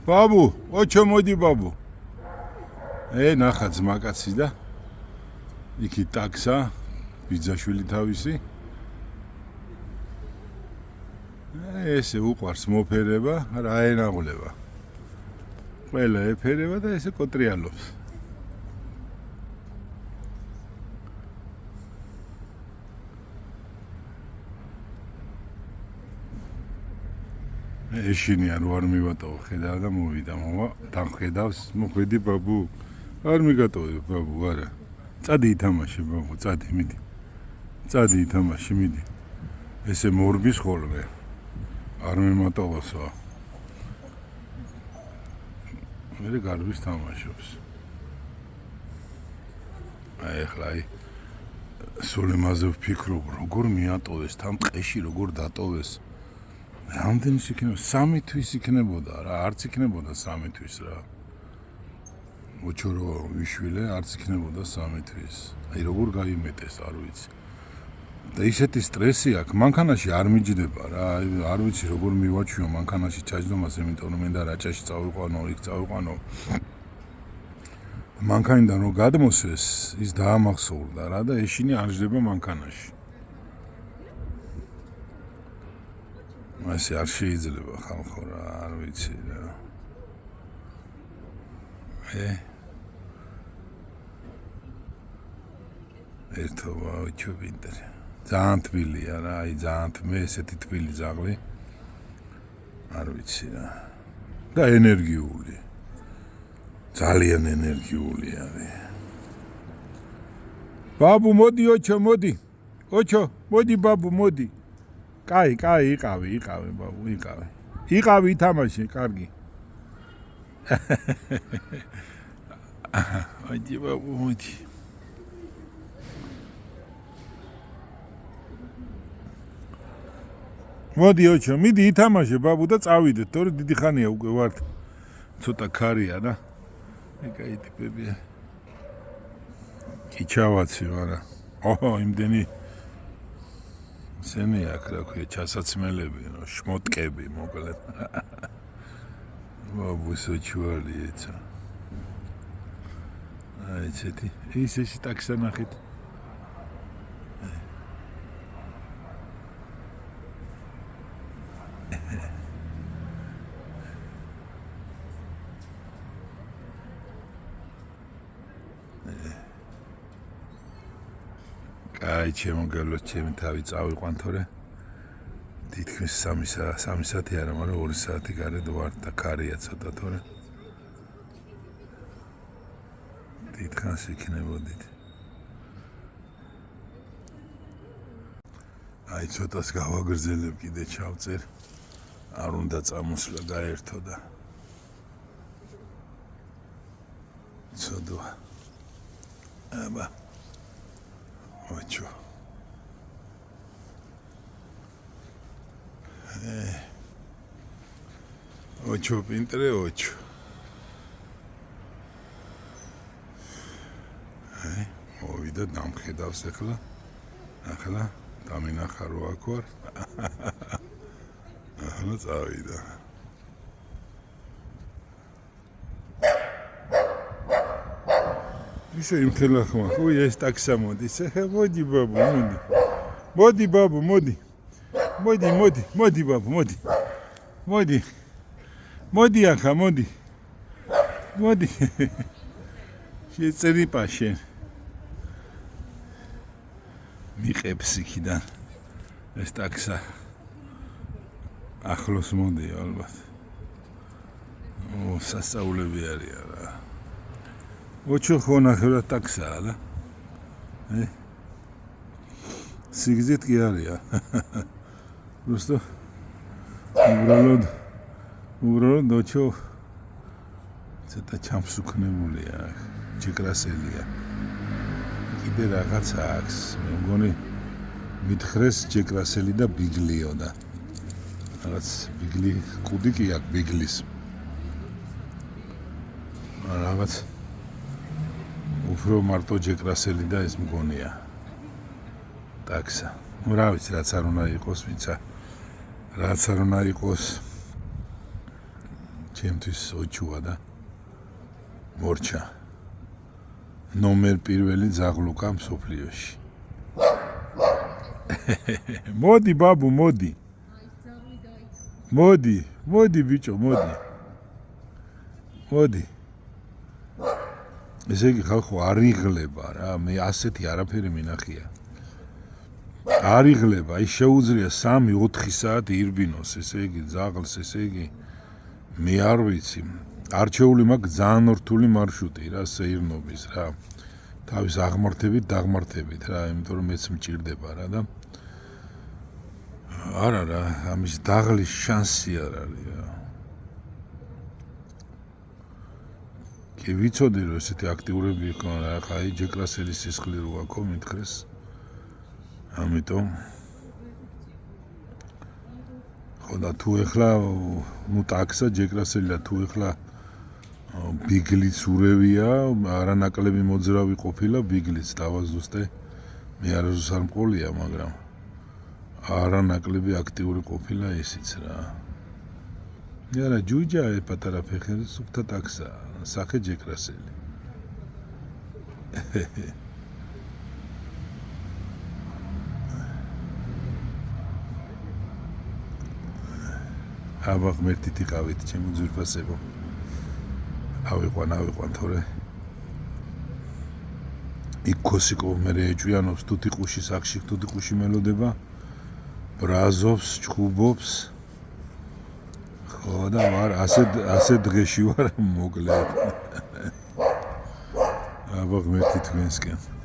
ბაბუ, ოჩო მოდი ბაბუ. ნახა ძმაკაცი და იქი ტაქსა, ბიძაშვილი თავისი. ესე უყვარს მოფერება, რა ენაღვლება. ყველა ეფერება და ესე კოტრიალობს. ეშინი არ მივატოვო, ხედავ და მოვიდა, დამხედავს, მოხედი ბაბუ. არ მიგატოვე ბაბუ, არა. წადი ითამაშე ბაბუ, წადი, მიდი. წადი ითამაშე, მიდი. ესე მორბის ხოლმე. არ მიმატოვოსო. მე გარბის თამაშობს. ახლა სულ იმაზე ვფიქრობ, როგორ მიატოვეს, თან ტყეში როგორ დატოვეს. რამდენი იქნება? 3 თვის იქნებოდა რა, არც იქნებოდა 3 თვის რა. ოჩორო ვიშვილე, არც იქნებოდა 3 თვის. აი როგორ გაიმეტეს, არ ვიცი. და ისეთი სტრესი აქვს, მანქანაში არ მიჯდება რა, არ ვიცი როგორ მივაჩვიო მანქანაში ჩაჯდომას, იმიტომ რომ მინდა რაჭაში წავიყვანო, იქ წავიყვანო. მანქანიდან რომ გადმოსვეს, ის დაამახსოვრდა რა და ეშინი არ ჯდება მანქანაში. ასე არ შეიძლება ხალხო რა, არ ვიცი რა. ერთობა ოჩობინდერ. ძალიან თბილია რა, აი ძალიან მე ესეთი თბილი ძაღლი. არ ვიცი რა. და ენერგიული. ძალიან ენერგიული არის. ბაბუ მოდი ოჩო, მოდი. ოჩო, მოდი ბაბუ, მოდი. კაი, იყავი ბაბუ, იყავი. იყავი ითამაშე, კარგი. მოდი ბაბუ, მოდი. მოდი ოჩო, მიდი ითამაშე ბაბუ და წავიდეთ, თორე დიდი ხანია უკვე ვართ. ცოტა ქარია რა. ეკაი ტიპებია. კი ჩავაცი ვარა. იმდენი სენი აქ რა ქვია, ჩასაცმელები, შმოტკები მოკლედ. ბაბუს ოჩვალი ეცა. აი ესეთი, ისეთი ტაქსა ნახეთ. აი შემოგელოთ ჩემი თავი წავიყვან თორე თითქმის 3 საათი არა, მაგრამ 2 საათი გარეთ ვარ და ქარია ცოტა თორე დიდხანს იქნებოდით. აი ცოტას გავაგრძელებ, კიდე ჩავწერ, არ უნდა წამოსვლა გაერთო და ცოდვა. აბა ოჩო. ოჩო პინტრე ოჩო. მოვიდა დამხედავს ახლა დამინახა რო აქ ვარ. ახლა წავიდა. ისე იმხელა ხმა, ой, ეს ტაქსა მოდის. მოდი ბაბუ, მოდი. მოდი ბაბუ, მოდი. მოდი ბაბუ, მოდი. მოდი. მოდი ახლა, მოდი. მოდი. შეწერი პაშენ. მიყებს იქიდან ეს ტაქსა. ახლოს მოდი ალბათ. სასწაულები არიან რა. ოჩო ხონახევრა ტაქსაა და სიგზით კი არია. просто უბრალოდ ოჩო ცოტა ჩამსუქნებულია, ჯეკრასელია. კიდე რაღაცა აქვს, მე მგონი მითხრეს ჯეკრასელი და ბიგლიო და რაღაც ბიგლი ყუდი კი აქვს ბიგლის. რაღაც უფრო მარტო ჯეკრასელი და ეს მგონია ტაქსა. რა ვიცი, რაც არ უნდა იყოს, ვიცა რაც არ უნდა იყოს, ჩემთვის ოჩუა და მორჩა ნომერ პირველი ზაღლუკა მსოფლიოში მოდი ბაბუ მოდი მოდი ბიჭო მოდი ესე იგი ხალხო არ იღლება რა მე ასეთი არაფერი მინახია არ იღლება ის შეუძლია 3-4 საათი ირბინოს ესე იგი ზაღლს ესე იგი მე არ ვიცი არჩეული მაქვს ძალიან რთული მარშრუტი რა სეირნობის რა თავის დაღმართებით რა იმიტომ რომ მეც მჭირდება რა და არა რა ამის დაღლის შანსი არ არის რა კი ვიცოდი რომ ესეთი აქტიურები იყო რა ხა აი ჯეკრასელის სისხლი რო აქო მითხრეს ამიტომ ხო და თუ ეხლა ნუ ტაქსა ჯეკრასელი და თუ ეხლა ბიგლიც ურევია არანაკლები მოძრავი ყოფილა ბიგლიც დავაზუსტე მე არასდროს არ მყოლია მაგრამ არანაკლები აქტიური ყოფილა ისიც რა არა ჯუჯა პატარა ფეხი სუფთა ტაქსა სახე ჯეკრასელი აბა ღმერთით იყავით ჩემო ძვირფასებო ავიყვან თორე იქ ქოსიკო მე ეჭვიანობს თუთიყუში სახში თუთიყუში მელოდება ბრაზობს ჩხუბობს ხო და ვარ ასე დღეში ვარ მოკლედ აბა ღმერთი თქვენსკენ